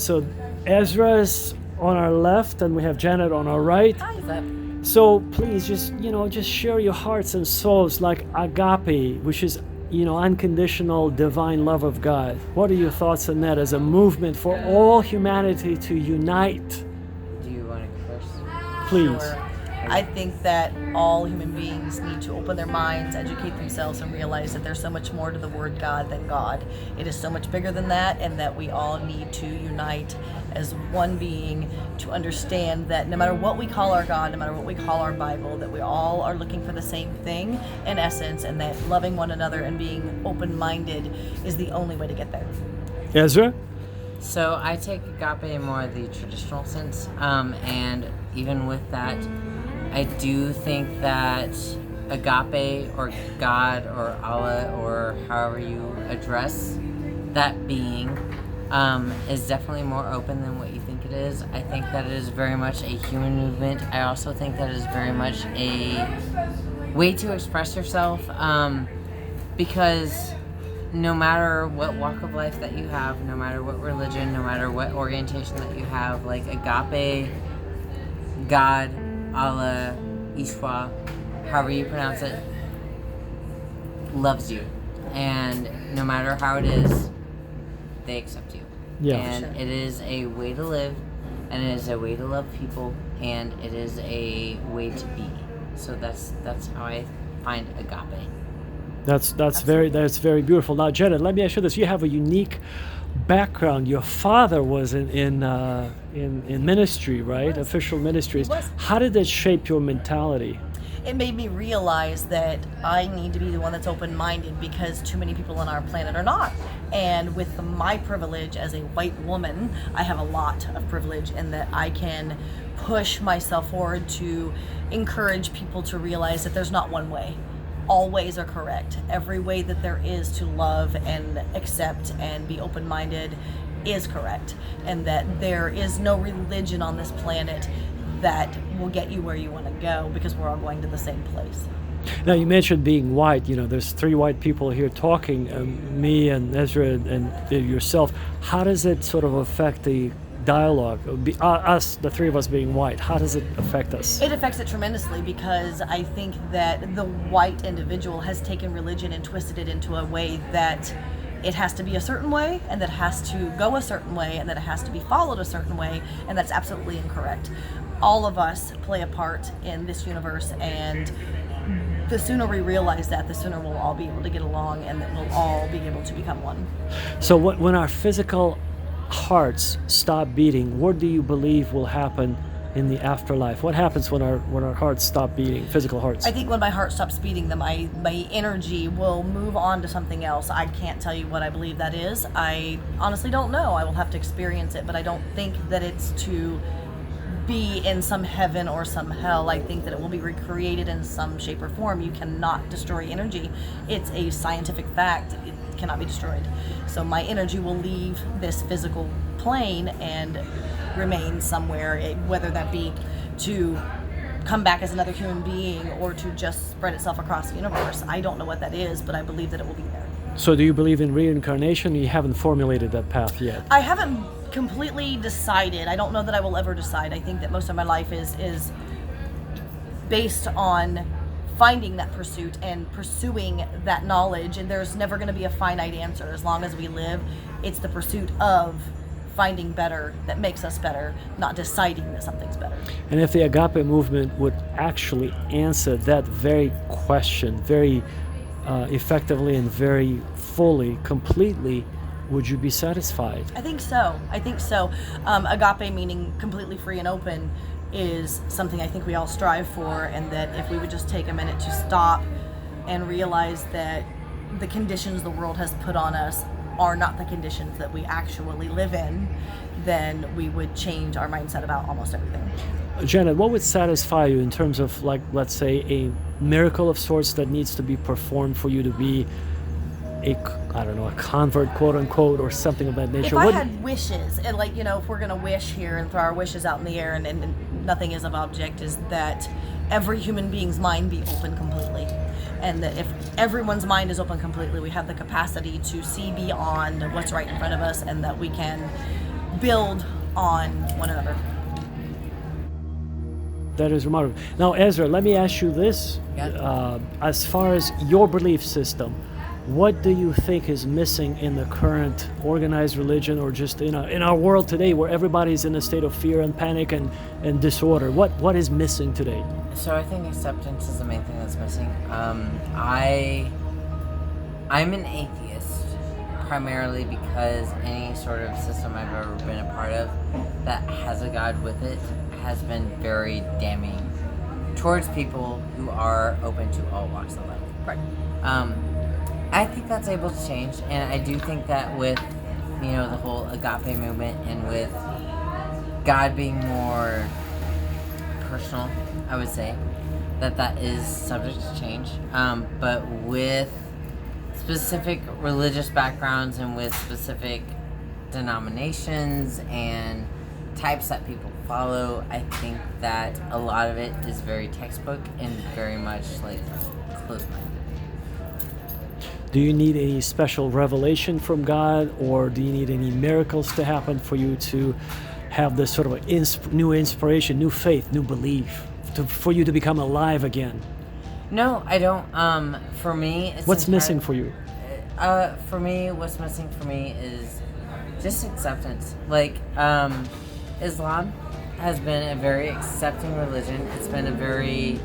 So Ezra's on our left, and we have Janet on our right. Hi, Zeb. So please, just share your hearts and souls like agape, which is unconditional divine love of God. What are your thoughts on that as a movement for all humanity to unite? Do you want to go first? Please. Sure. I think that all human beings need to open their minds, educate themselves, and realize that there's so much more to the word God than God. It is so much bigger than that, and that we all need to unite as one being to understand that no matter what we call our God, no matter what we call our Bible, that we all are looking for the same thing in essence, and that loving one another and being open-minded is the only way to get there. Ezra? So I take agape in more of the traditional sense, and even with that, I do think that agape or God or Allah or however you address that being is definitely more open than what you think it is. I think that it is very much a human movement. I also think that it is very much a way to express yourself, because no matter what walk of life that you have, no matter what religion, no matter what orientation that you have, like agape, God, Allah, Ishwa, however you pronounce it, loves you. And no matter how it is, they accept you. Yeah. And it is a way to live, and it is a way to love people, and it is a way to be. So that's how I find agape. That's very beautiful. Now, Janet, let me ask you this: you have a unique background. Your father was in ministry, right? Official ministries. How did that shape your mentality? It made me realize that I need to be the one that's open-minded, because too many people on our planet are not. And with my privilege as a white woman, I have a lot of privilege in that I can push myself forward to encourage people to realize that there's not one way. All ways are correct. Every way that there is to love and accept and be open-minded is correct. And that there is no religion on this planet that will get you where you want to go, because we're all going to the same place. Now, you mentioned being white. There's 3 white people here talking, me and Ezra and yourself. How does it sort of affect the dialogue? Us, the 3 of us being white, how does it affect us? It affects it tremendously, because I think that the white individual has taken religion and twisted it into a way that it has to be a certain way, and that it has to go a certain way, and that it has to be followed a certain way, and that's absolutely incorrect. All of us play a part in this universe, and the sooner we realize that, the sooner we'll all be able to get along, and that we'll all be able to become one. So when our physical hearts stop beating, what do you believe will happen in the afterlife? What happens when our hearts stop beating, physical hearts? I think when my heart stops beating, then my energy will move on to something else. I can't tell you what I believe that is. I honestly don't know. I will have to experience it, but I don't think that it's to be in some heaven or some hell. I think that it will be recreated in some shape or form. You cannot destroy energy. It's a scientific fact. It cannot be destroyed. So my energy will leave this physical plane and remain somewhere, whether that be to come back as another human being or to just spread itself across the universe. I don't know what that is, but I believe that it will be there. So do you believe in reincarnation? You haven't formulated that path yet. I haven't completely decided. I don't know that I will ever decide. I think that most of my life is based on finding that pursuit and pursuing that knowledge, and there's never going to be a finite answer. As long as we live, it's the pursuit of finding better that makes us better, not deciding that something's better. And if the Agape movement would actually answer that very question very effectively and very fully, completely, would you be satisfied? I think so. Agape, meaning completely free and open, is something I think we all strive for, and that if we would just take a minute to stop and realize that the conditions the world has put on us are not the conditions that we actually live in, then we would change our mindset about almost everything. Janet, what would satisfy you in terms of, like, let's say, a miracle of sorts that needs to be performed for you to be a convert, quote unquote, or something of that nature? If I had wishes, and if we're going to wish here and throw our wishes out in the air and nothing is of object, is that every human being's mind be open completely. And that if everyone's mind is open completely, we have the capacity to see beyond what's right in front of us, and that we can build on one another. That is remarkable. Now, Ezra, let me ask you this. Yeah. As far as your belief system, what do you think is missing in the current organized religion, or just in our world today where everybody's in a state of fear and panic and disorder? What is missing today? So I think acceptance is the main thing that's missing. I'm an atheist primarily because any sort of system I've ever been a part of that has a God with it has been very damning towards people who are open to all walks of life. Right. I think that's able to change, and I do think that with, the whole agape movement and with God being more personal, I would say, that is subject to change. But with specific religious backgrounds and with specific denominations and types that people follow, I think that a lot of it is very textbook and very much like closed-minded. Do you need any special revelation from God, or do you need any miracles to happen for you to have this sort of new inspiration, new faith, new belief, for you to become alive again? No, I don't. For me, it's what's missing for you? For me, what's missing for me is just acceptance. Like, Islam has been a very accepting religion. It's been a very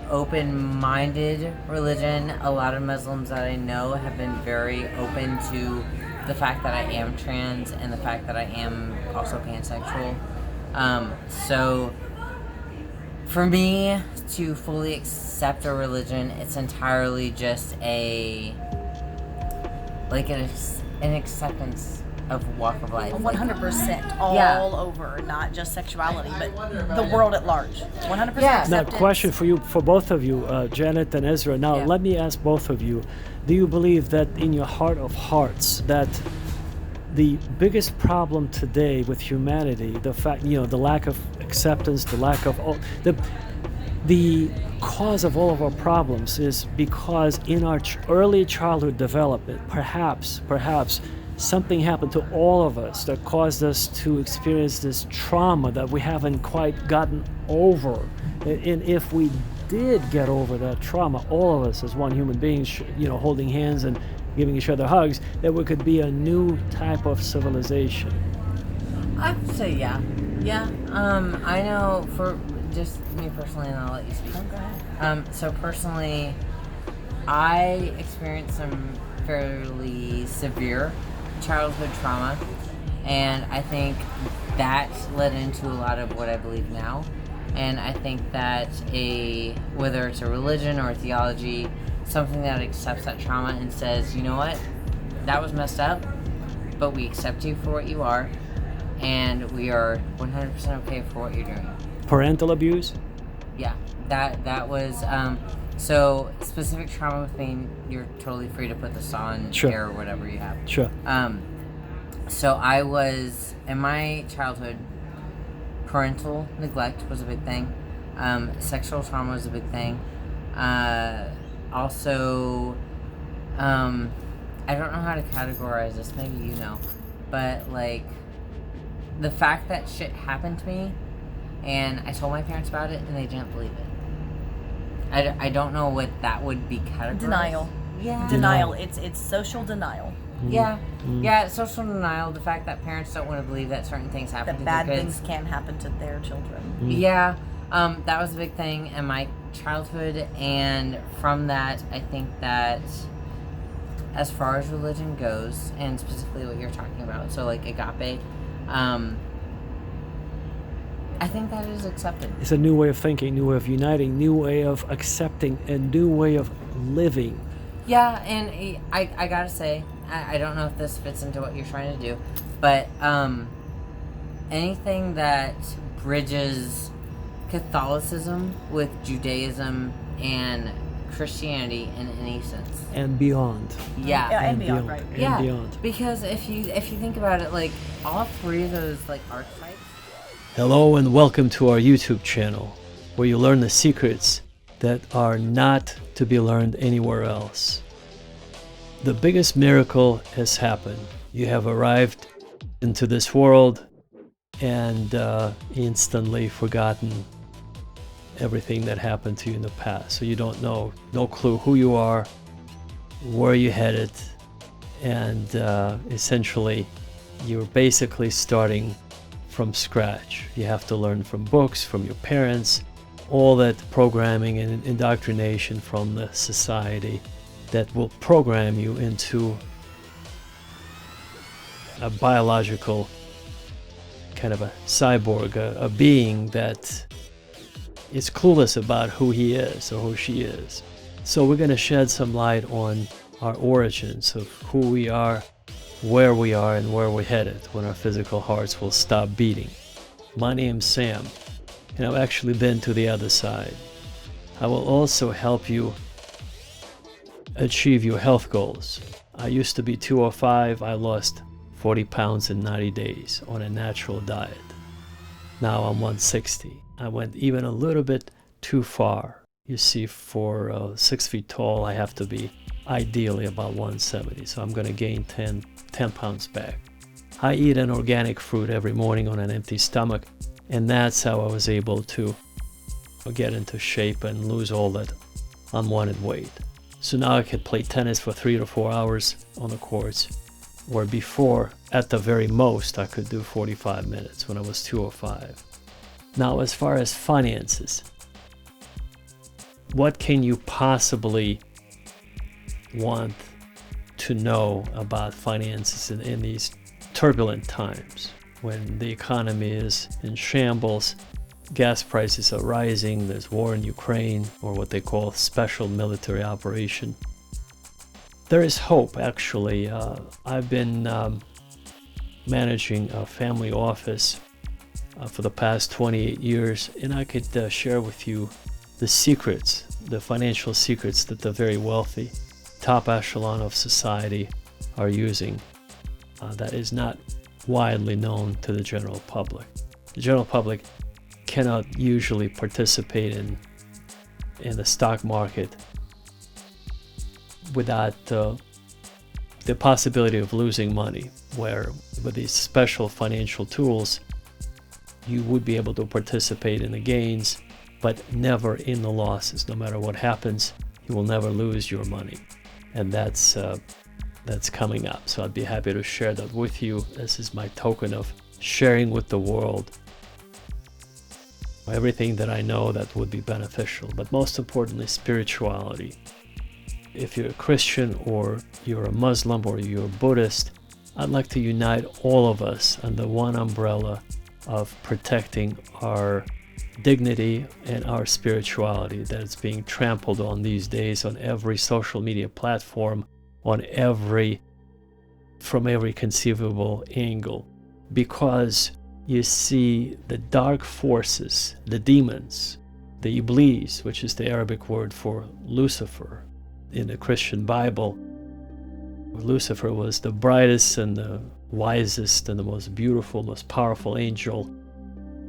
open-minded religion. A lot of Muslims that I know have been very open to the fact that I am trans and the fact that I am also pansexual. So for me to fully accept a religion, it's entirely just an acceptance of walk of life. 100% all over, not just sexuality, but the world at large. 100% acceptance. Now, question for you, for both of you, Janet and Ezra. Now, let me ask both of you: do you believe that in your heart of hearts that the biggest problem today with humanity, the fact, the lack of acceptance, the lack of the cause of all of our problems is because in our early childhood development, perhaps something happened to all of us that caused us to experience this trauma that we haven't quite gotten over. And if we did get over that trauma, all of us as one human being, holding hands and giving each other hugs, that we could be a new type of civilization. I would say yeah. I know for just me personally, and I'll let you speak. Oh, go ahead. So personally, I experienced some fairly severe childhood trauma, and I think that led into a lot of what I believe now. And I think that whether it's a religion or a theology, something that accepts that trauma and says, you know what, that was messed up, but we accept you for what you are, and we are 100% okay for what you're doing. Parental abuse? Yeah, that was so specific trauma with me. You're totally free to put this on air or whatever you have. Sure. So I was in my childhood. Parental neglect was a big thing. Sexual trauma was a big thing. Also, I don't know how to categorize this. Maybe you know, but like the fact that shit happened to me, and I told my parents about it, and they didn't believe it. I don't know what that would be categorized. Denial. Yeah. Denial. It's social denial. Yeah. Yeah, social denial, the fact that parents don't want to believe that certain things happen to their kids. That bad things can happen to their children. Yeah, that was a big thing in my childhood, and from that, I think that as far as religion goes, and specifically what you're talking about, so like agape, I think that is accepted. It's a new way of thinking, new way of uniting, new way of accepting, and new way of living. Yeah, and I gotta say, I don't know if this fits into what you're trying to do, but anything that bridges Catholicism with Judaism and Christianity in any sense. And beyond. Yeah. And beyond, right. And beyond. Because if you think about it, like all three of those like archetypes. Hello and welcome to our YouTube channel, where you learn the secrets that are not to be learned anywhere else. The biggest miracle has happened. You have arrived into this world and instantly forgotten everything that happened to you in the past. So you don't know, no clue who you are, where you're headed, and essentially you're basically starting from scratch. You have to learn from books, from your parents, all that programming and indoctrination from the society that will program you into a biological kind of a cyborg, a being that is clueless about who he is or who she is. So we're going to shed some light on our origins of who we are, where we are, and where we're headed when our physical hearts will stop beating. My name's Sam, and I've actually been to the other side. I will also help you achieve your health goals. I used to be 205. I lost 40 pounds in 90 days on a natural diet. Now I'm 160. I went even a little bit too far. You see, for 6 feet tall, I have to be ideally about 170. So I'm going to gain 10 pounds back. I eat an organic fruit every morning on an empty stomach, and that's how I was able to get into shape and lose all that unwanted weight. So now I could play tennis for 3 to 4 hours on the courts, where before, at the very most, I could do 45 minutes when I was 205. Now, as far as finances, what can you possibly want to know about finances in these turbulent times when the economy is in shambles, gas prices are rising, there's war in Ukraine, or what they call special military operation? There is hope, actually. I've been managing a family office for the past 28 years, and I could share with you the secrets, the financial secrets that the very wealthy, top echelon of society are using that is not widely known to the general public. The general public cannot usually participate in the stock market without the possibility of losing money, where with these special financial tools you would be able to participate in the gains but never in the losses. No matter what happens, you will never lose your money, and that's coming up. So I'd be happy to share that with you. This is my token of sharing with the world everything that I know that would be beneficial, but most importantly, spirituality. If you're a Christian or you're a Muslim or you're a Buddhist, I'd like to unite all of us under one umbrella of protecting our dignity and our spirituality that is being trampled on these days on every social media platform, from every conceivable angle. Because you see the dark forces, the demons, the Iblis, which is the Arabic word for Lucifer. In the Christian Bible, Lucifer was the brightest and the wisest and the most beautiful, most powerful angel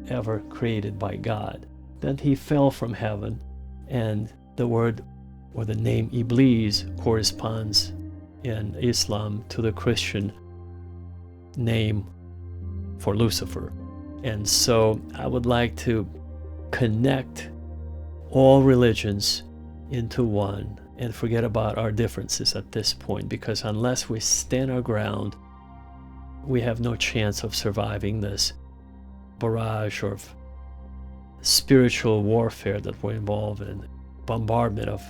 ever created by God. Then he fell from heaven, and the word or the name Iblis corresponds in Islam to the Christian name for Lucifer. And so I would like to connect all religions into one and forget about our differences at this point, because unless we stand our ground, we have no chance of surviving this barrage of spiritual warfare that we're involved in, bombardment of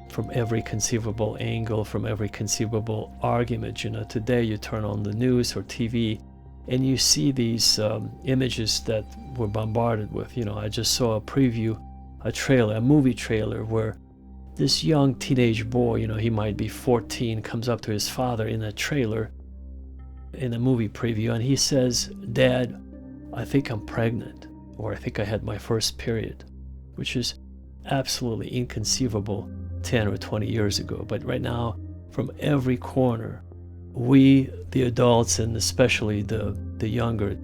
from every conceivable angle, from every conceivable argument. Today you turn on the news or TV and you see these images that we're bombarded with. I just saw a movie trailer where this young teenage boy, he might be 14, comes up to his father in a trailer in a movie preview, and he says, "Dad, I think I'm pregnant," or "I think I had my first period," which is absolutely inconceivable 10 or 20 years ago. But right now, from every corner, we, the adults, and especially the younger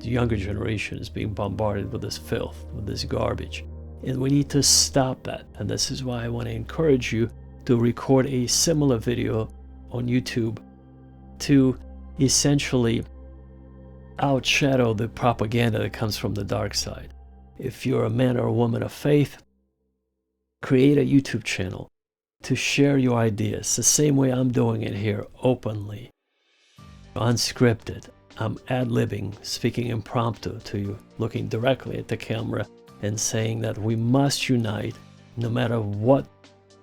generation, is being bombarded with this filth, with this garbage. And we need to stop that. And this is why I want to encourage you to record a similar video on YouTube to essentially outshadow the propaganda that comes from the dark side. If you're a man or a woman of faith, create a YouTube channel to share your ideas the same way I'm doing it here, openly, unscripted. I'm ad-libbing, speaking impromptu to you, looking directly at the camera and saying that we must unite no matter what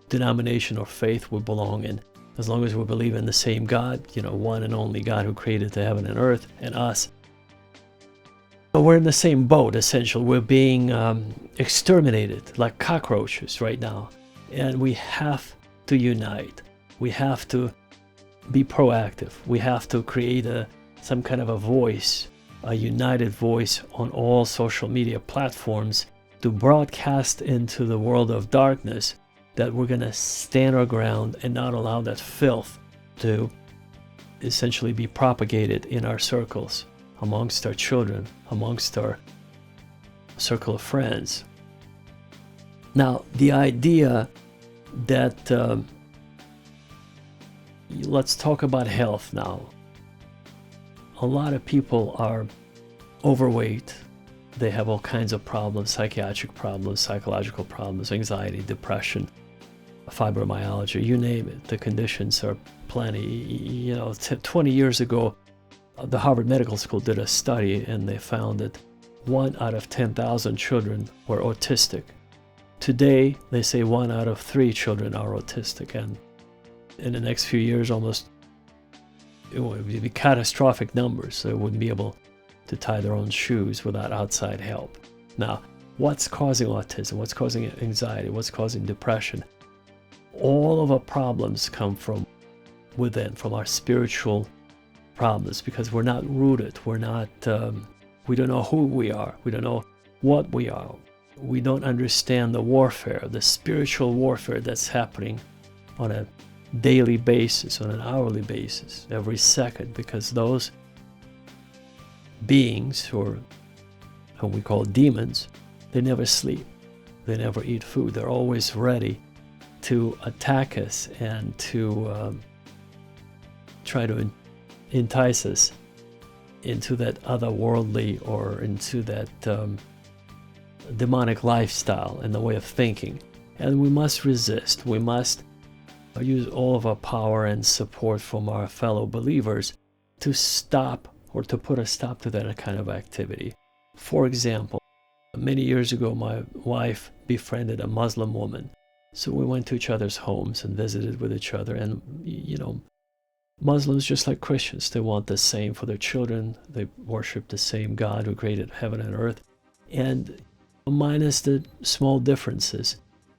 denomination or faith we belong in. As long as we believe in the same God, one and only God who created the heaven and earth and us. But we're in the same boat, essentially. We're being exterminated like cockroaches right now. And we have to unite. We have to be proactive. We have to create some kind of a voice, a united voice on all social media platforms to broadcast into the world of darkness that we're going to stand our ground and not allow that filth to essentially be propagated in our circles, amongst our children, amongst our circle of friends. Now, the idea that, let's talk about health now. A lot of people are overweight. They have all kinds of problems, psychiatric problems, psychological problems, anxiety, depression, fibromyalgia, you name it. The conditions are plenty. 20 years ago, the Harvard Medical School did a study and they found that 1 out of 10,000 children were autistic. Today, they say 1 out of 3 children are autistic, and in the next few years, it would be catastrophic numbers. They wouldn't be able to tie their own shoes without outside help. Now, what's causing autism? What's causing anxiety? What's causing depression? All of our problems come from within, from our spiritual problems, because we're not rooted. We don't know who we are. We don't know what we are. We don't understand the warfare, the spiritual warfare that's happening on a daily basis, on an hourly basis, every second, because those beings, whom we call demons, they never sleep. They never eat food. They're always ready to attack us and to try to entice us into that otherworldly or into that demonic lifestyle and the way of thinking. And we must resist. We must use all of our power and support from our fellow believers to stop or to put a stop to that kind of activity. For example, many years ago, my wife befriended a Muslim woman. So we went to each other's homes and visited with each other. And, Muslims, just like Christians, they want the same for their children. They worship the same God who created heaven and earth. And minus the small differences,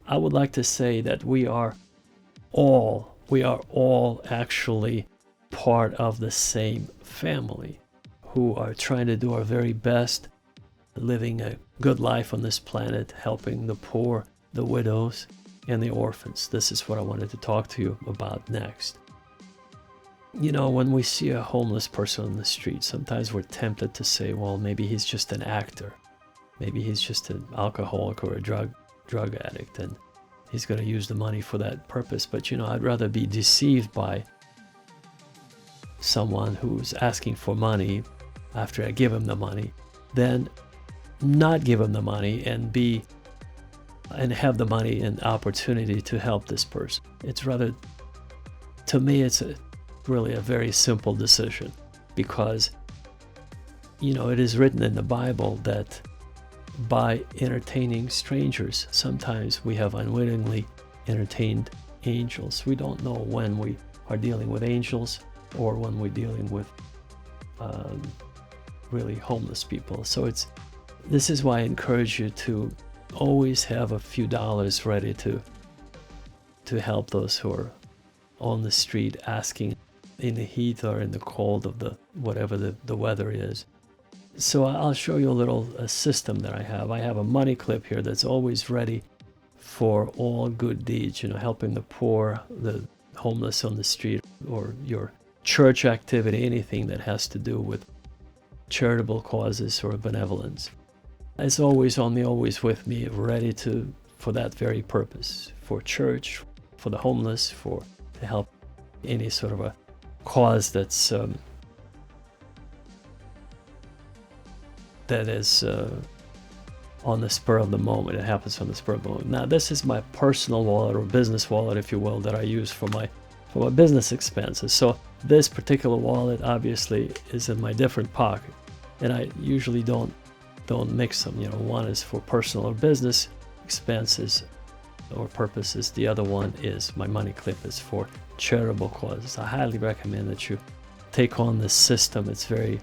I would like to say that we are all actually part of the same family who are trying to do our very best, living a good life on this planet, helping the poor, the widows, and the orphans. This is what I wanted to talk to you about next. When we see a homeless person on the street, sometimes we're tempted to say, well, maybe he's just an actor. Maybe he's just an alcoholic or a drug addict, and he's going to use the money for that purpose. But, I'd rather be deceived by someone who's asking for money after I give him the money than not give him the money and have the money and opportunity to help this person. To me, it's really a very simple decision, because, it is written in the Bible that by entertaining strangers, sometimes we have unwittingly entertained angels. We don't know when we are dealing with angels or when we're dealing with really homeless people. So this is why I encourage you to always have a few dollars ready to help those who are on the street asking in the heat or in the cold of whatever the weather is. So I'll show you a system that I have. I have a money clip here that's always ready for all good deeds, helping the poor, the homeless on the street, or your church activity, anything that has to do with charitable causes or benevolence. It's always on me, always with me, ready for that very purpose, for church, for the homeless, to help any sort of a cause that's that is on the spur of the moment. It happens on the spur of the moment. Now, this is my personal wallet or business wallet, if you will, that I use for my business expenses. So this particular wallet obviously is in my different pocket, and I usually don't mix them. One is for personal or business expenses or purposes. The other one is my money clip is for charitable causes. I highly recommend that you take on this system. It's very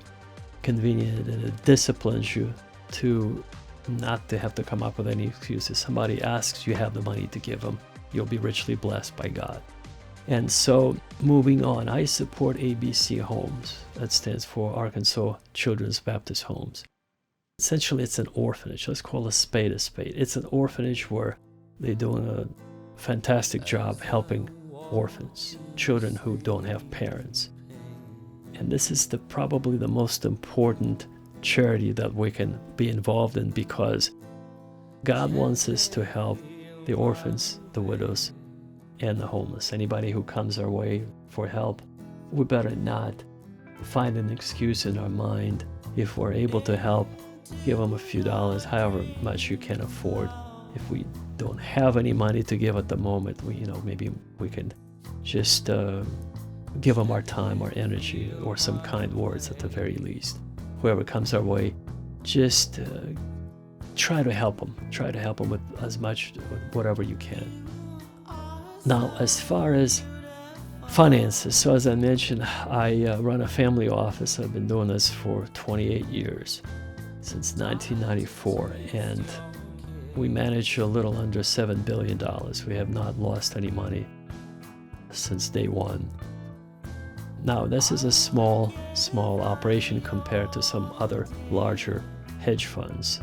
convenient, and it disciplines you to not to have to come up with any excuses. Somebody asks, you have the money to give them. You'll be richly blessed by God. And so, moving on, I support ABC Homes. That stands for Arkansas Children's Baptist Homes. Essentially, it's an orphanage. Let's call a spade a spade. It's an orphanage where they're doing a fantastic job helping orphans, children who don't have parents. And this is probably the most important charity that we can be involved in, because God wants us to help the orphans, the widows, and the homeless. Anybody who comes our way for help, we better not find an excuse in our mind. If we're able to help, give them a few dollars, however much you can afford. If we don't have any money to give at the moment, maybe we can just give them our time, our energy, or some kind words at the very least. Whoever comes our way, just try to help them. Try to help them with as much, whatever you can. Now, as far as finances, so as I mentioned, I run a family office. I've been doing this for 28 years, since 1994, and we manage a little under $7 billion. We have not lost any money since day one. Now, this is a small operation compared to some other larger hedge funds.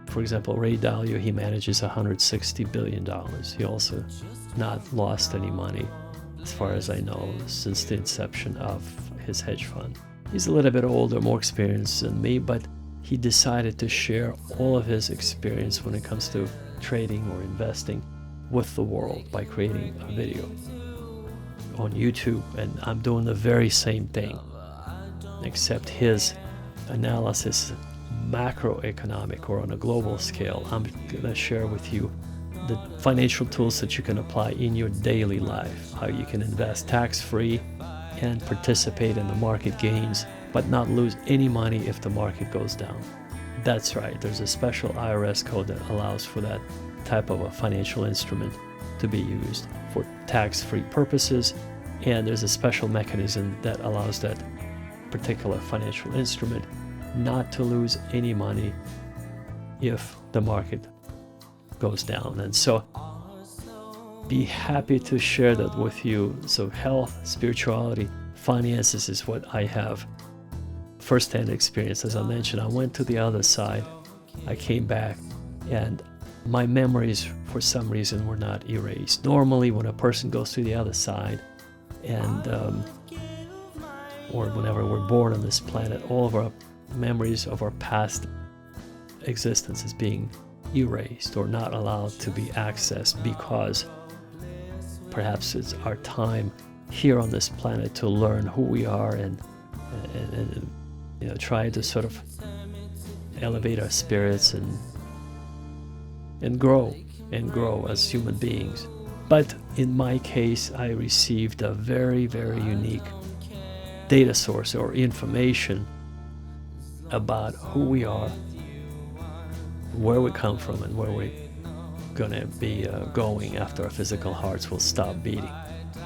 For example, Ray Dalio, he manages $160 billion. He also not lost any money, as far as I know, since the inception of his hedge fund. He's a little bit older, more experienced than me, but he decided to share all of his experience when it comes to trading or investing with the world by creating a video on YouTube, and I'm doing the very same thing, except his analysis macroeconomic or on a global scale. I'm going to share with you the financial tools that you can apply in your daily life, how you can invest tax-free and participate in the market gains, but not lose any money if the market goes down. That's right, there's a special IRS code that allows for that type of a financial instrument to be used for tax-free purposes, and there's a special mechanism that allows that particular financial instrument not to lose any money if the market goes down. And so be happy to share that with you. So health, spirituality, finances is what I have first-hand experience. As I mentioned, I went to the other side. I came back, and my memories, for some reason, were not erased. Normally, when a person goes to the other side, and or whenever we're born on this planet, all of our memories of our past existence is being erased or not allowed to be accessed, because perhaps it's our time here on this planet to learn who we are and try to sort of elevate our spirits and grow as human beings. But in my case, I received a very, very unique data source or information about who we are, where we come from, and where we're going to be going after our physical hearts will stop beating.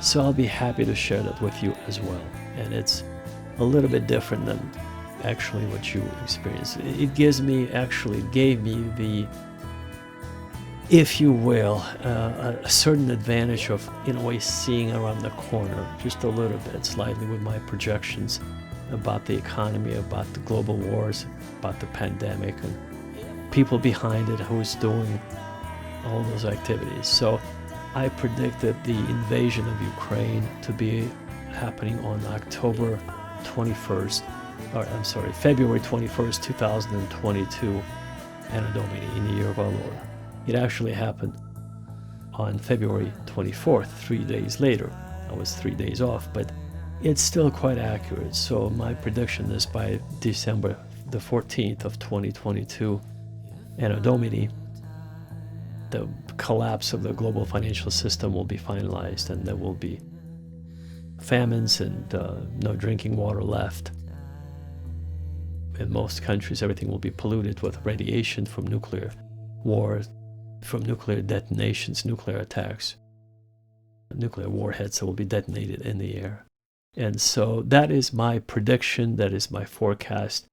So I'll be happy to share that with you as well. And it's a little bit different than actually what you experience. It gave me the, if you will, a certain advantage of, in a way, seeing around the corner just a little bit, slightly, with my projections about the economy, about the global wars, about the pandemic, and people behind it who's doing all those activities. So I predicted the invasion of Ukraine to be happening on February 21st, 2022, Anno Domini, in the year of our Lord. It actually happened on February 24th, 3 days later. I was 3 days off, but it's still quite accurate. So my prediction is by December the 14th of 2022, Anno Domini, the collapse of the global financial system will be finalized, and there will be famines and no drinking water left. In most countries, everything will be polluted with radiation from nuclear war, from nuclear detonations, nuclear attacks, nuclear warheads that will be detonated in the air. And so that is my prediction, that is my forecast,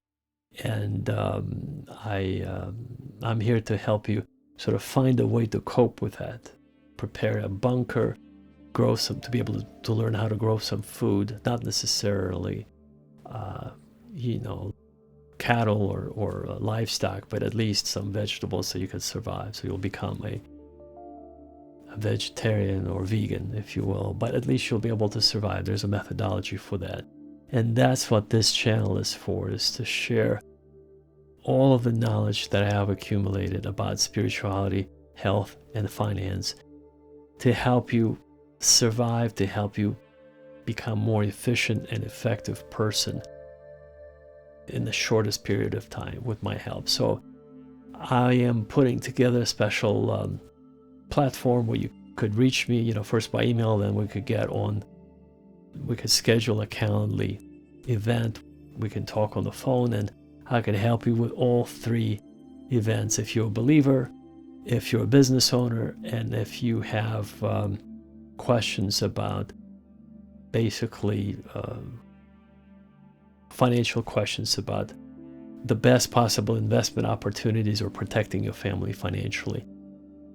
and I'm here to help you sort of find a way to cope with that. Prepare a bunker, grow some, to be able to learn how to grow some food, not necessarily, cattle or livestock, but at least some vegetables so you can survive. So you'll become a vegetarian or vegan, if you will, but at least you'll be able to survive. There's a methodology for that. And that's what this channel is for, is to share all of the knowledge that I have accumulated about spirituality, health, and finance to help you survive, to help you become a more efficient and effective person in the shortest period of time with my help. So I am putting together a special platform where you could reach me, first by email, then we could schedule a Calendly event. We can talk on the phone, and I can help you with all three events. If you're a believer, if you're a business owner, and if you have questions about basically financial questions about the best possible investment opportunities or protecting your family financially.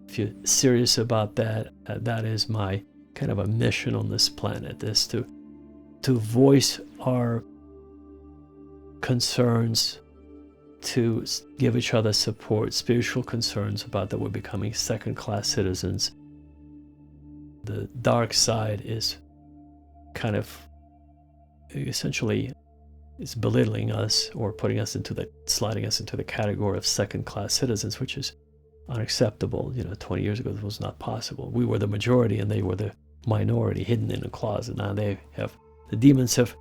If you're serious about that, that is my kind of a mission on this planet, is to voice our concerns, to give each other support, spiritual concerns about that we're becoming second-class citizens. The dark side is kind of essentially is belittling us or sliding us into the category of second-class citizens, which is unacceptable. 20 years ago, this was not possible. We were the majority and they were the minority, hidden in a closet. Now the demons have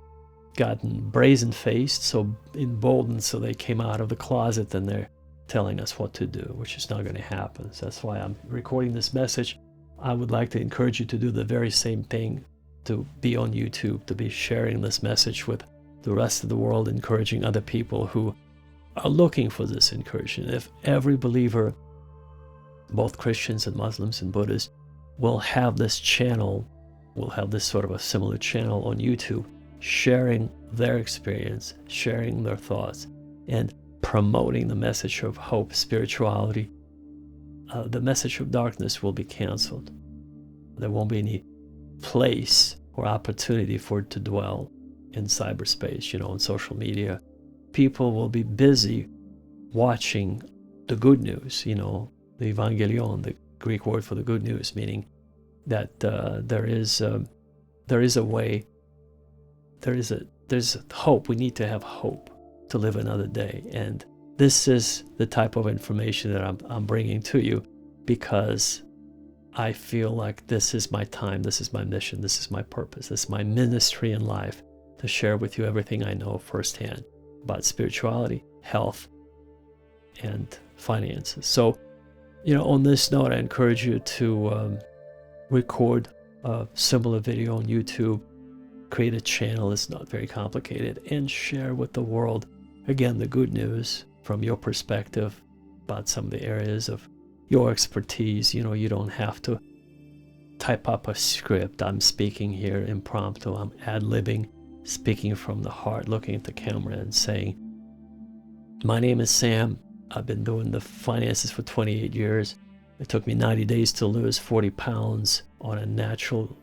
gotten brazen-faced, so emboldened, so they came out of the closet and they're telling us what to do, which is not going to happen. So that's why I'm recording this message. I would like to encourage you to do the very same thing, to be on YouTube, to be sharing this message with the rest of the world, encouraging other people who are looking for this encouragement. If every believer, both Christians and Muslims and Buddhists, will have this channel, will have this sort of a similar channel on YouTube, sharing their experience, sharing their thoughts, and promoting the message of hope, spirituality, the message of darkness will be canceled. There won't be any place or opportunity for it to dwell in cyberspace, on social media. People will be busy watching the good news, the evangelion, the Greek word for the good news, meaning that there is a way, there's hope. We need to have hope to live another day. And this is the type of information that I'm bringing to you, because I feel like this is my time, this is my mission, this is my purpose, this is my ministry in life, to share with you everything I know firsthand about spirituality, health, and finances. So, on this note, I encourage you to record a similar video on YouTube, create a channel, it's not very complicated, and share with the world, again, the good news from your perspective about some of the areas of your expertise. You don't have to type up a script. I'm speaking here impromptu, I'm ad-libbing, speaking from the heart, looking at the camera and saying, my name is Sam. I've been doing the finances for 28 years. It took me 90 days to lose 40 pounds on a natural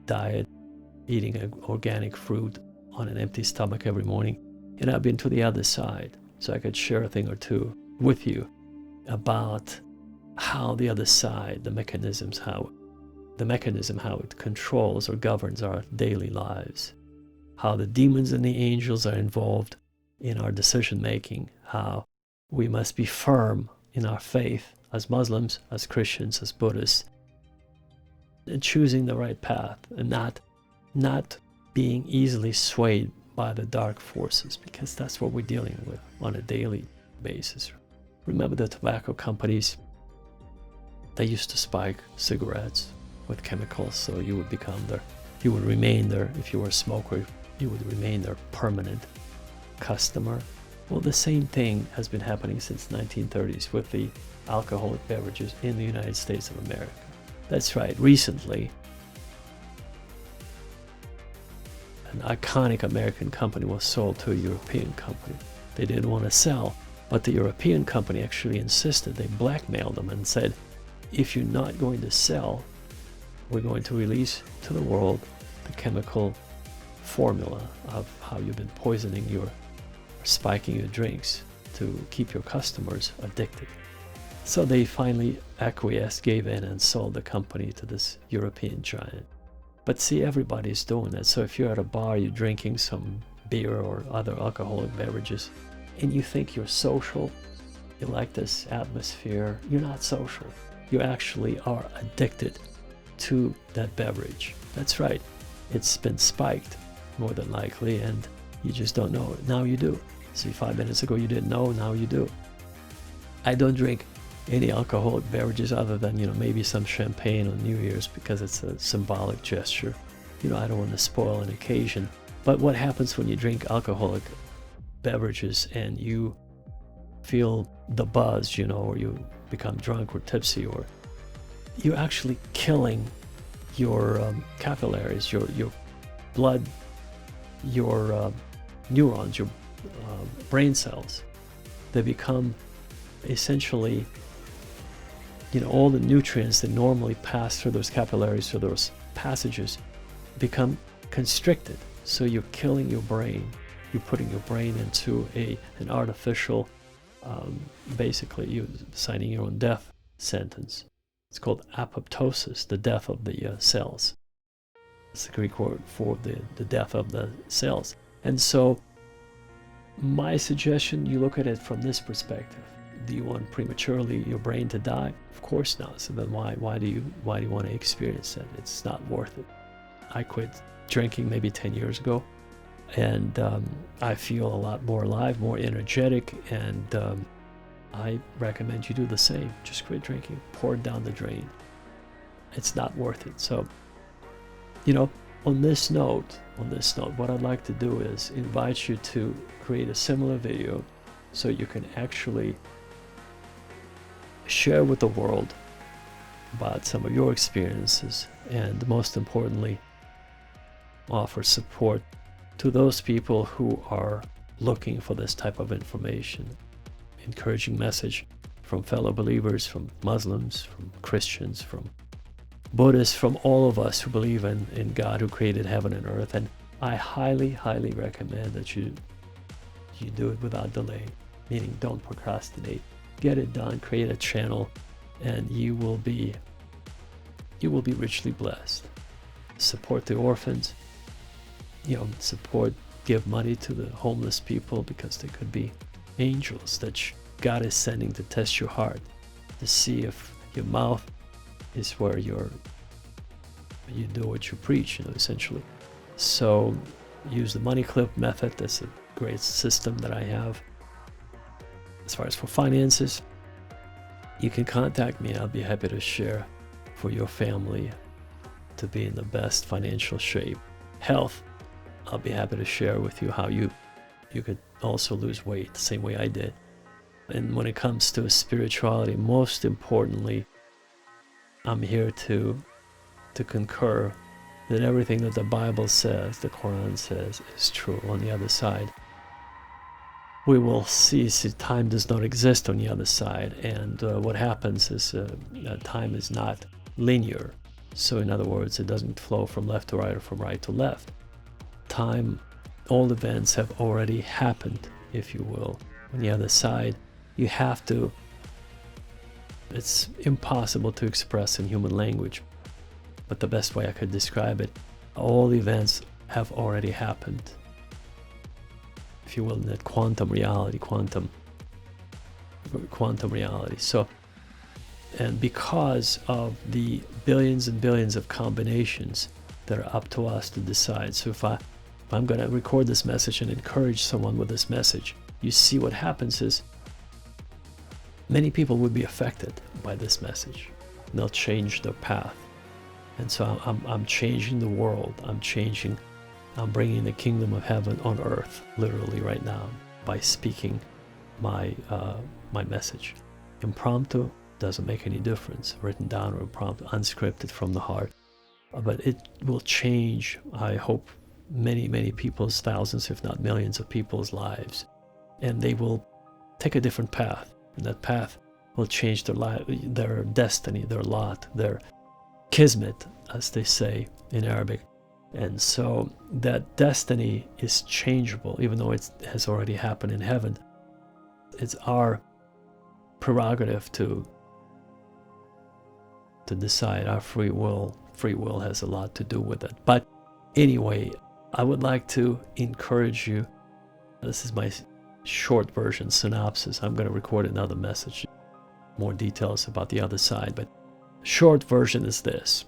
diet, eating organic fruit on an empty stomach every morning. And I've been to the other side, so I could share a thing or two with you about how the other side, the mechanism, how it controls or governs our daily lives, how the demons and the angels are involved in our decision making, how we must be firm in our faith as Muslims, as Christians, as Buddhists, and choosing the right path, and not being easily swayed by the dark forces, because that's what we're dealing with on a daily basis. Remember the tobacco companies? They used to spike cigarettes with chemicals, so you would remain there. If you were a smoker, you would remain their permanent customer. Well, the same thing has been happening since 1930s with the alcoholic beverages in the United States of America. That's right, recently, an iconic American company was sold to a European company. They didn't want to sell, but the European company actually insisted. They blackmailed them and said, if you're not going to sell, we're going to release to the world the chemical formula of how you've been poisoning spiking your drinks to keep your customers addicted. So they finally acquiesced, gave in, and sold the company to this European giant. But see, everybody's doing that. So if you're at a bar, you're drinking some beer or other alcoholic beverages, and you think you're social, you like this atmosphere, you're not social. You actually are addicted to that beverage. That's right. It's been spiked, more than likely, and you just don't know it. Now you do. See, 5 minutes ago you didn't know, now you do. I don't drink any alcoholic beverages other than, maybe some champagne on New Year's because it's a symbolic gesture. I don't want to spoil an occasion. But what happens when you drink alcoholic beverages and you feel the buzz, or you become drunk or tipsy, or you're actually killing your capillaries, your blood, your neurons, your brain cells. They become essentially, all the nutrients that normally pass through those capillaries, through those passages, become constricted. So you're killing your brain. You're putting your brain into an artificial, basically you're signing your own death sentence. It's called apoptosis, the death of the cells. It's the Greek word for the death of the cells. And so my suggestion, you look at it from this perspective. Do you want prematurely your brain to die? Of course not. So then why do you want to experience that? It's not worth it. I quit drinking maybe 10 years ago, and I feel a lot more alive, more energetic, and I recommend you do the same. Just quit drinking, pour it down the drain. It's not worth it. So, on this note, what I'd like to do is invite you to create a similar video so you can actually share with the world about some of your experiences, and most importantly, offer support to those people who are looking for this type of information. Encouraging message from fellow believers, from Muslims, from Christians, from Buddhists, from all of us who believe in God who created heaven and earth. And I highly, highly recommend that you do it without delay, meaning don't procrastinate. Get it done, create a channel, and you will be richly blessed. Support the orphans, give money to the homeless people, because they could be angels that God is sending to test your heart, to see if your mouth is where you do what you preach, essentially. So use the money clip method. That's a great system that I have. As far as for finances, you can contact me. I'll be happy to share for your family to be in the best financial shape. Health, I'll be happy to share with you how you could also lose weight the same way I did. And when it comes to spirituality, most importantly, I'm here to concur that everything that the Bible says, the Quran says, is true. On the other side, we will see time does not exist on the other side, and what happens is time is not linear. So in other words, it doesn't flow from left to right or from right to left. Time, all events have already happened, if you will. On the other side, you have to, it's impossible to express in human language, but the best way I could describe it, all events have already happened, if you will, in that quantum reality. So, and because of the billions and billions of combinations that are up to us to decide. So if I'm going to record this message and encourage someone with this message, you see what happens is many people would be affected by this message. They'll change their path. And so I'm changing the world. I'm bringing the kingdom of heaven on earth, literally right now, by speaking my message. Impromptu doesn't make any difference, written down or impromptu, unscripted from the heart. But it will change, I hope, many, many people's, thousands, if not millions of people's lives. And they will take a different path. And that path will change their life, their destiny, their lot, their kismet, as they say in Arabic. And so that destiny is changeable, even though it has already happened in heaven. It's our prerogative to decide. Our free will has a lot to do with it. But anyway, I would like to encourage you. This is my short version, synopsis. I'm going to record another message, more details about the other side, but short version is this.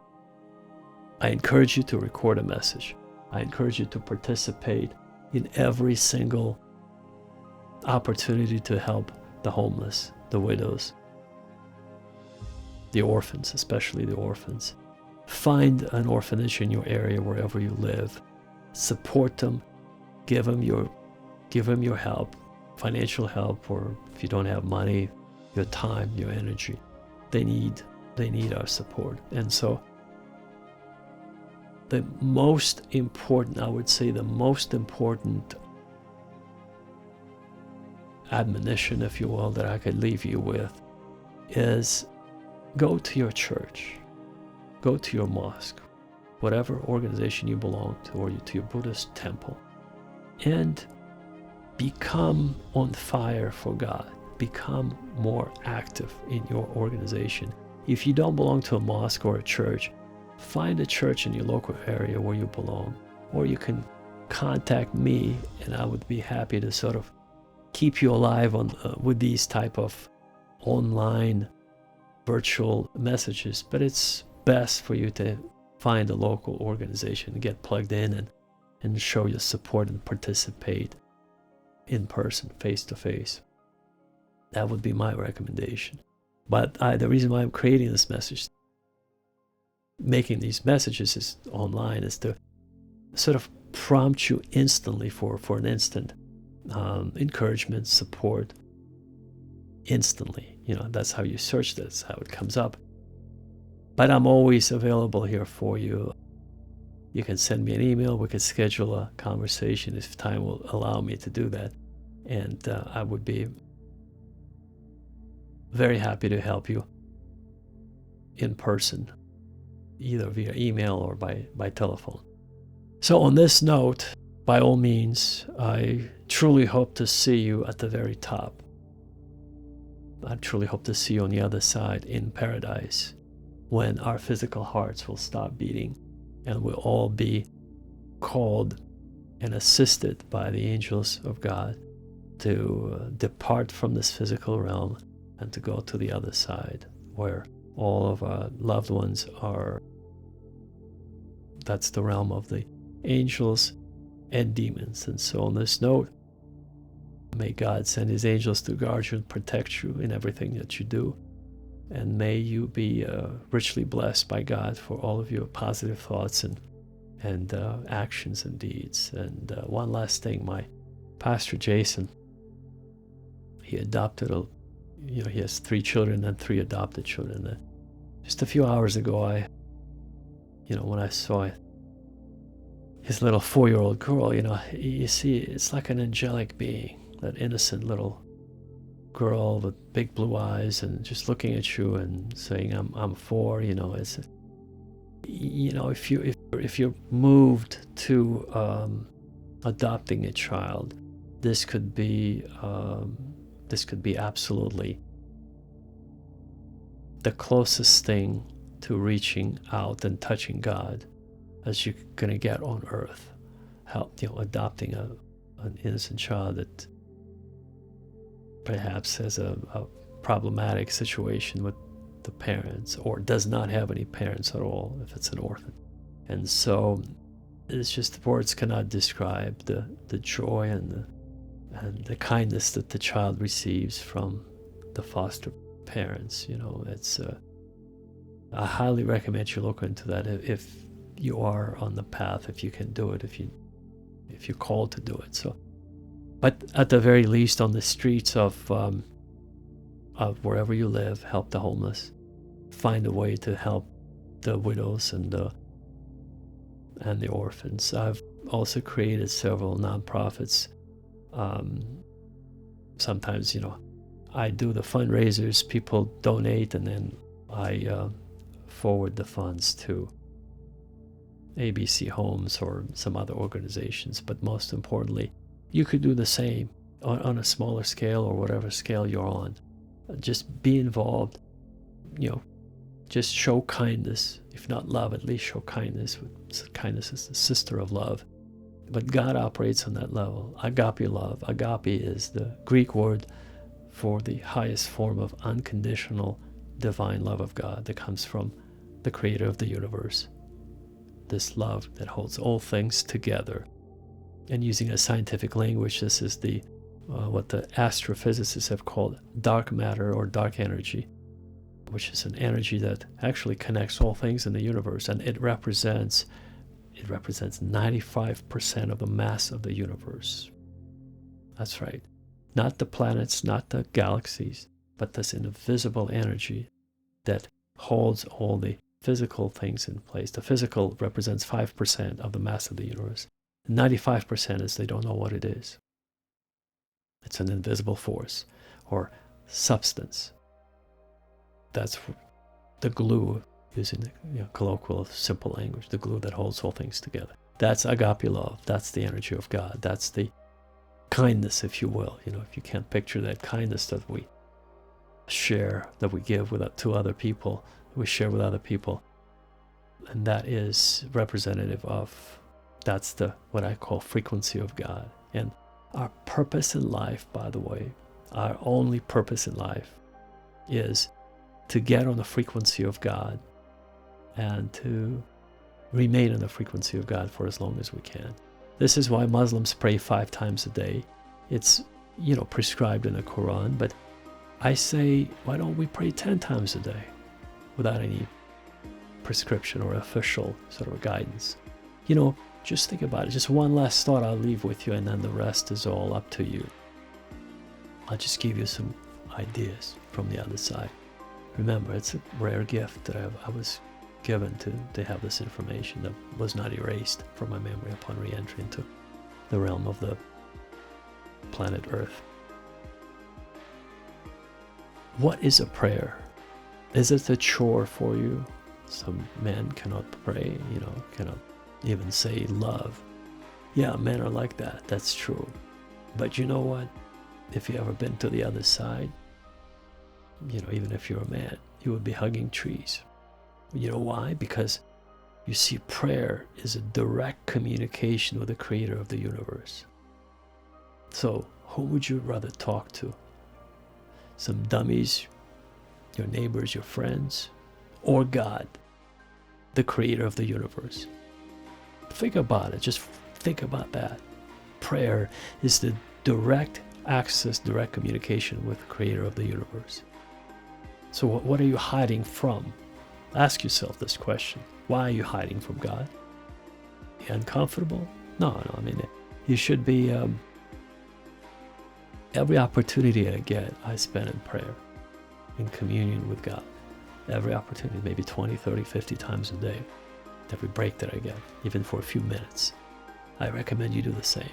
I encourage you to record a message. I encourage you to participate in every single opportunity to help the homeless, the widows, the orphans, especially the orphans. Find an orphanage in your area wherever you live. Support them. Give them your help, financial help, or if you don't have money, your time, your energy. They need our support. And so the most important, I would say the most important admonition, if you will, that I could leave you with is go to your church, go to your mosque, whatever organization you belong to, or to your Buddhist temple, and become on fire for God. Become more active in your organization. If you don't belong to a mosque or a church, find a church in your local area where you belong, or you can contact me, and I would be happy to sort of keep you alive with these type of online virtual messages. But it's best for you to find a local organization and get plugged in and show your support and participate in person, face to face. That would be my recommendation. But the reason why I'm creating this message, making these messages is online, is to sort of prompt you instantly for an instant encouragement, support, instantly. That's how you search this, how it comes up. But I'm always available here for you. You can send me an email. We can schedule a conversation if time will allow me to do that. And I would be very happy to help you in person, either via email or by telephone. So on this note, by all means, I truly hope to see you at the very top. I truly hope to see you on the other side in paradise, when our physical hearts will stop beating and we'll all be called and assisted by the angels of God to depart from this physical realm and to go to the other side, where all of our loved ones are. That's the realm of the angels and demons. And so on this note, may God send his angels to guard you and protect you in everything that you do. And may you be richly blessed by God for all of your positive thoughts and actions and deeds. And one last thing, my pastor Jason, he adopted he has 3 children and 3 adopted children. Just a few hours ago, when I saw his little 4-year-old girl, you see, it's like an angelic being, that innocent little girl with big blue eyes and just looking at you and saying, I'm 4. It's, if you're moved to adopting a child, this could be absolutely the closest thing to reaching out and touching God as you're going to get on earth. Adopting an innocent child that perhaps has a problematic situation with the parents, or does not have any parents at all if it's an orphan. And so It's just words cannot describe the joy and the kindness that the child receives from the foster parents. It's I highly recommend you look into that if you are on the path, if you can do it, if you're called to do it. So, but at the very least, on the streets of wherever you live, help the homeless. Find a way to help the widows and the orphans. I've also created several nonprofits. Sometimes, I do the fundraisers, people donate, and then I forward the funds to ABC Homes or some other organizations. But most importantly, you could do the same on a smaller scale or whatever scale you're on. Just be involved, just show kindness. If not love, at least show kindness. Kindness is the sister of love. But God operates on that level. Agape love. Agape is the Greek word for the highest form of unconditional divine love of God that comes from the creator of the universe. This love that holds all things together. And using a scientific language, this is the what the astrophysicists have called dark matter or dark energy, which is an energy that actually connects all things in the universe, and it represents 95% of the mass of the universe. That's right. Not the planets, not the galaxies, but this invisible energy that holds all the physical things in place. The physical represents 5% of the mass of the universe. 95% is they don't know what it is. It's an invisible force or substance. That's the glue, using the colloquial, simple language, the glue that holds all things together. That's agape love. That's the energy of God. That's the kindness, if you will. If you can't picture that kindness that we share, that we give to other people, we share with other people, and that is representative of, that's the what I call frequency of God. And our purpose in life, by the way, our only purpose in life is to get on the frequency of God and to remain on the frequency of God for as long as we can. This is why Muslims pray 5 times a day. It's, prescribed in the Quran, but I say, why don't we pray 10 times a day without any prescription or official sort of guidance? Just think about it. Just one last thought I'll leave with you, and then the rest is all up to you. I'll just give you some ideas from the other side. Remember, it's a rare gift that I was given to have this information that was not erased from my memory upon re-entry into the realm of the planet Earth. What is a prayer? Is it a chore for you? Some men cannot pray, cannot even say love. Yeah, men are like that. That's true. But you know what? If you ever been to the other side, even if you're a man, you would be hugging trees. You know why? Because you see, prayer is a direct communication with the creator of the universe. So who would you rather talk to? Some dummies, your neighbors, your friends, or God, the creator of the universe? Think about it. Just think about that. Prayer is the direct access, direct communication with the creator of the universe. So what are you hiding from? Ask yourself this question. Why are you hiding from God? Are you uncomfortable? No, you should be, every opportunity I get, I spend in prayer, in communion with God. Every opportunity, maybe 20, 30, 50 times a day. Every break that I get, even for a few minutes. I recommend you do the same.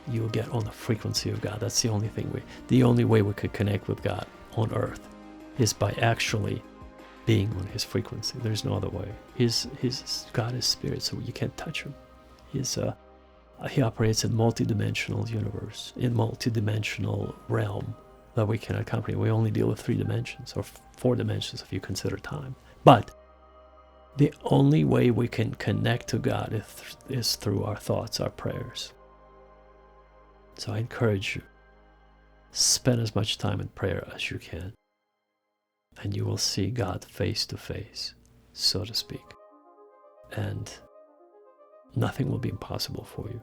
You'll get on the frequency of God. That's the only way we could connect with God on earth is by actually being on his frequency. There's no other way. God is spirit, so you can't touch him. He operates in multidimensional universe, in multidimensional realm that we cannot comprehend. We only deal with 3 dimensions, or 4 dimensions if you consider time. But the only way we can connect to God is through our thoughts, our prayers. So I encourage you, spend as much time in prayer as you can, and you will see God face to face, so to speak. And Nothing will be impossible for you.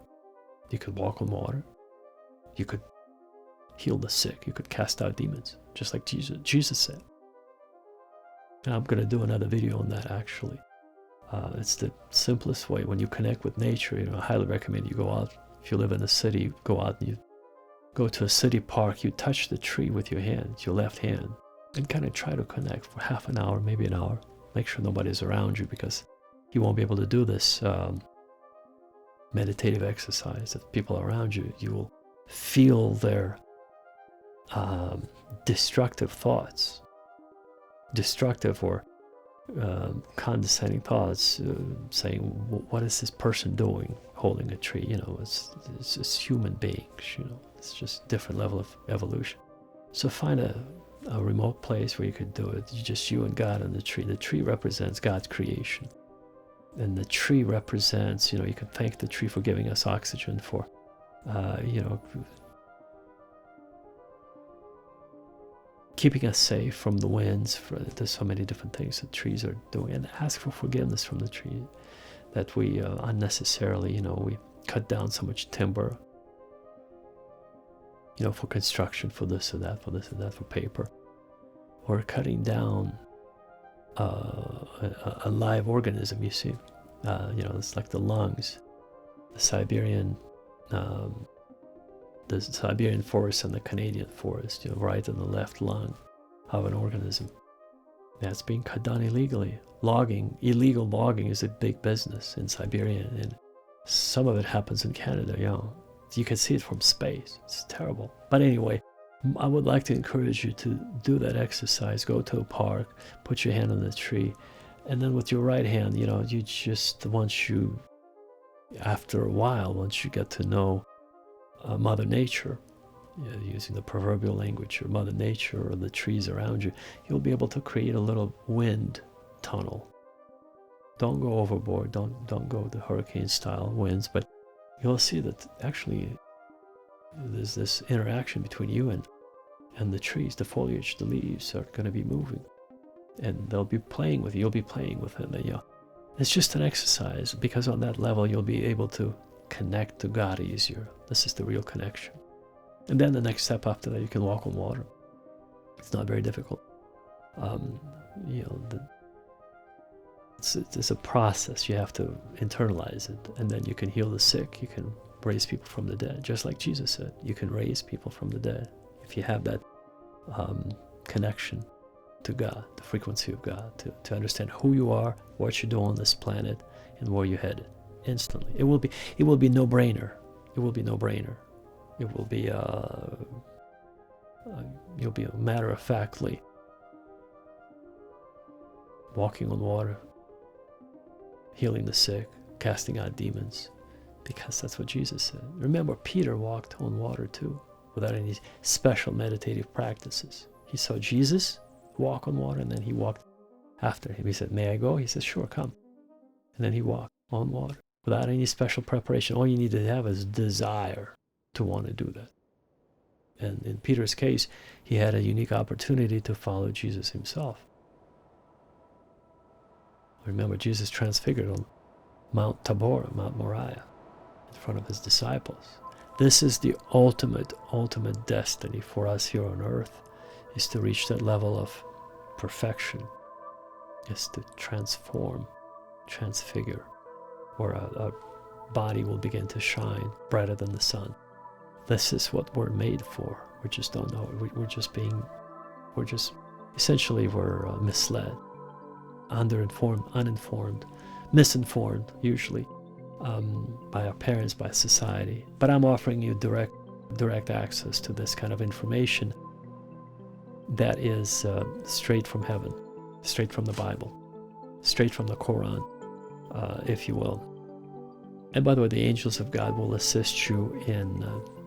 You could walk on water. You could heal the sick. You could cast out demons, just like Jesus said. And I'm going to do another video on that, actually. It's the simplest way. When you connect with nature, I highly recommend you go out. If you live in a city, go out and you go to a city park. You touch the tree with your hand, your left hand, and kind of try to connect for half an hour, maybe an hour. Make sure nobody's around you, because you won't be able to do this meditative exercise if people are around you. You will feel their destructive thoughts, destructive or condescending thoughts, saying, what is this person doing holding a tree? It's just human beings, it's just different level of evolution. So find a remote place where you could do it. Just you and God and the tree. The tree represents God's creation. And the tree represents, you can thank the tree for giving us oxygen, for, keeping us safe from the winds. There's so many different things that trees are doing. And ask for forgiveness from the tree, that we unnecessarily, we cut down so much timber, for construction, for this or that, for paper. Or cutting down a live organism, you see. It's like the lungs, the Siberian forest and the Canadian forest, right in the left lung of an organism. That's being cut down illegally. Illegal logging is a big business in Siberia, and some of it happens in Canada, You can see it from space. It's terrible. But anyway, I would like to encourage you to do that exercise. Go to a park, put your hand on the tree, and then with your right hand, you just, after a while, once you get to know Mother Nature, using the proverbial language, or Mother Nature, or the trees around you, you'll be able to create a little wind tunnel. Don't go overboard. Don't go the hurricane-style winds, but you'll see that actually there's this interaction between you and the trees. The foliage, the leaves are going to be moving, and they'll be playing with you. You'll be playing with it. It's just an exercise, because on that level you'll be able to connect to God easier. This is the real connection. And then the next step after that, you can walk on water. It's not very difficult. It's a process. You have to internalize it, and then you can heal the sick. You can raise people from the dead, just like Jesus said. You can raise people from the dead if you have that connection to God, the frequency of God, to understand who you are, what you do on this planet, and where you're headed. Instantly, it will be no-brainer. It will be no-brainer. It will be you'll be matter-of-factly walking on water, healing the sick, casting out demons, because that's what Jesus said. Remember, Peter walked on water too, without any special meditative practices. He saw Jesus walk on water, and then he walked after him. He said, "May I go?" He said, "Sure, come." And then he walked on water without any special preparation. All you need to have is desire to want to do that. And in Peter's case, he had a unique opportunity to follow Jesus himself. Remember, Jesus transfigured on Mount Tabor, Mount Moriah, in front of his disciples. This is the ultimate destiny for us here on earth, is to reach that level of perfection, is to transform, transfigure, where our body will begin to shine brighter than the sun. This is what we're made for. We just don't know. We're misled, underinformed, uninformed, misinformed, usually, by our parents, by society. But I'm offering you direct access to this kind of information that is straight from heaven, straight from the Bible, straight from the Quran, if you will. And by the way, the angels of God will assist you in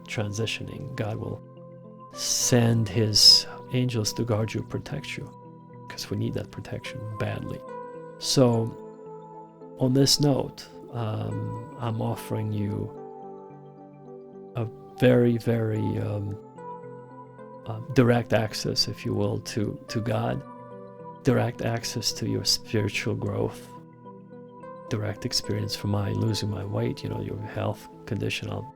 transitioning. God will send his angels to guard you, protect you, because we need that protection badly. So on this note, I'm offering you a very, very direct access, if you will, to God, direct access to your spiritual growth, direct experience from my losing my weight, your health condition. I'll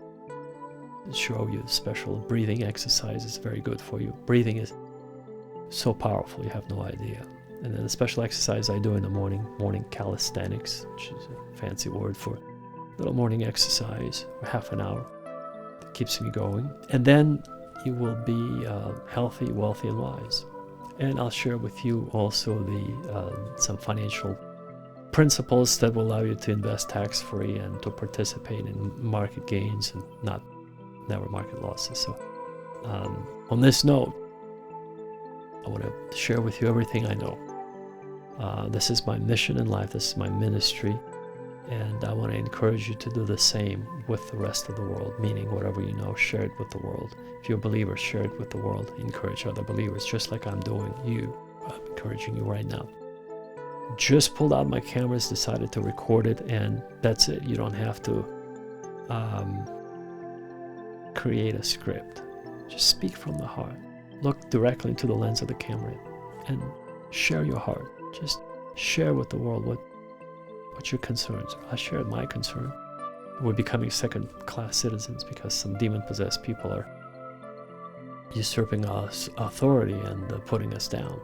show you special breathing exercises, very good for you. Breathing is so powerful, you have no idea. And then the special exercise I do in the morning calisthenics, which is a fancy word for little morning exercise for half an hour. That keeps me going. And then you will be healthy, wealthy, and wise. And I'll share with you also some financial principles that will allow you to invest tax-free and to participate in market gains and never market losses. So on this note, I want to share with you everything I know. This is my mission in life. This is my ministry. And I want to encourage you to do the same with the rest of the world, meaning whatever you know, share it with the world. If you're a believer, share it with the world. Encourage other believers, just like I'm doing you. I'm encouraging you right now. Just pulled out my cameras, decided to record it, and that's it. You don't have to create a script. Just speak from the heart. Look directly into the lens of the camera and share your heart. Just share with the world what your concerns are. I shared my concern. We're becoming second-class citizens because some demon-possessed people are usurping us authority and putting us down.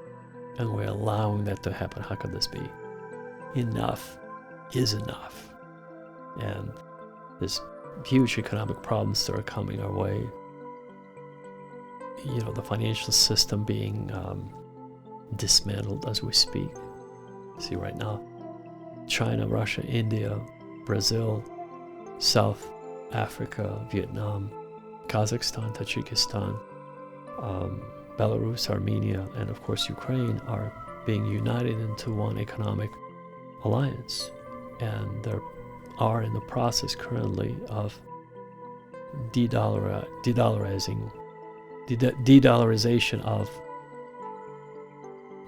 And we're allowing that to happen. How could this be? Enough is enough. And there's huge economic problems that are coming our way. The financial system being dismantled as we speak. See right now, China, Russia, India, Brazil, South Africa, Vietnam, Kazakhstan, Tajikistan, Belarus, Armenia, and of course Ukraine are being united into one economic alliance. And they are in the process currently of de-dollarization of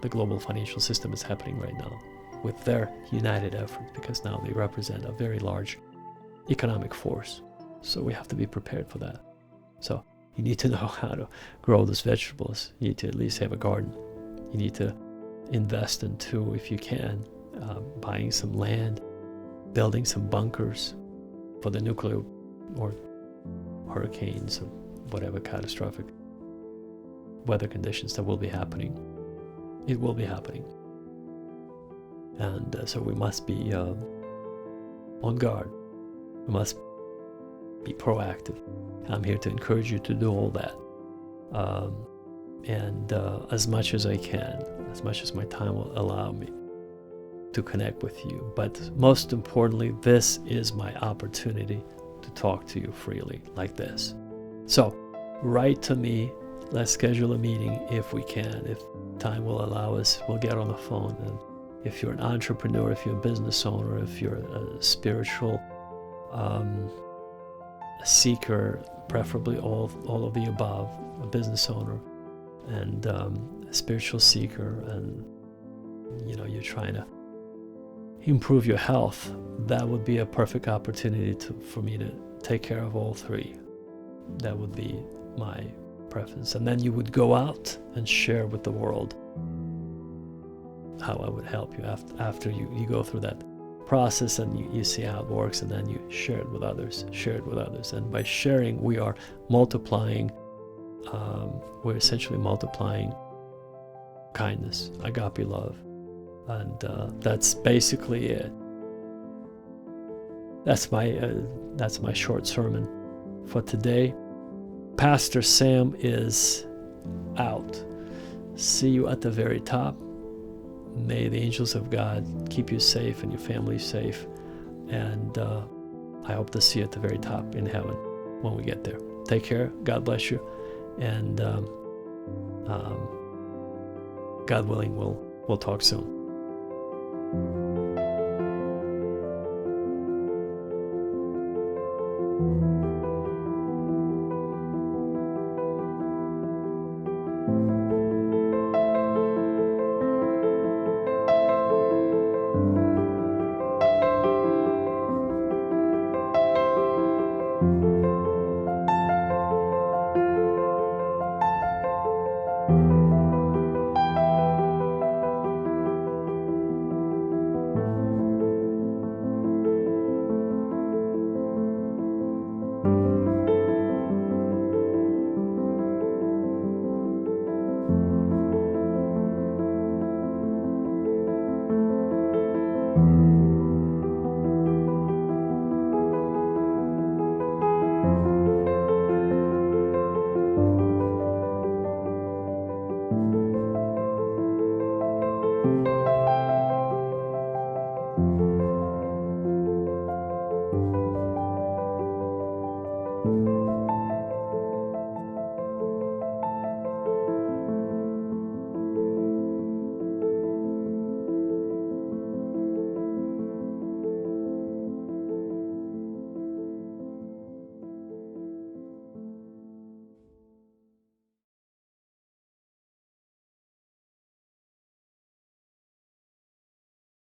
the global financial system is happening right now with their united effort, because now they represent a very large economic force. So we have to be prepared for that. So you need to know how to grow those vegetables. You need to at least have a garden. You need to invest into, if you can, buying some land, building some bunkers for the nuclear or hurricanes or whatever catastrophic weather conditions that will be happening. It will be happening. And so we must be on guard. We must be proactive. I'm here to encourage you to do all that. And as much as I can, as much as my time will allow me to connect with you. But most importantly, this is my opportunity to talk to you freely like this. So write to me. Let's schedule a meeting if we can. If time will allow us, we'll get on the phone. And if you're an entrepreneur, if you're a business owner, if you're a spiritual seeker, preferably all of the above, a business owner and a spiritual seeker, and you're trying to improve your health, that would be a perfect opportunity for me to take care of all three. That would be my preference. And then you would go out and share with the world how I would help you after you go through that process and you see how it works, and then you share it with others. And by sharing, we are multiplying, we're essentially multiplying kindness, agape love. And that's basically it. That's my short sermon for today. Pastor Sam is out. See you at the very top. May the angels of God keep you safe and your family safe. And I hope to see you at the very top in heaven when we get there. Take care. God bless you. And God willing, we'll talk soon. you.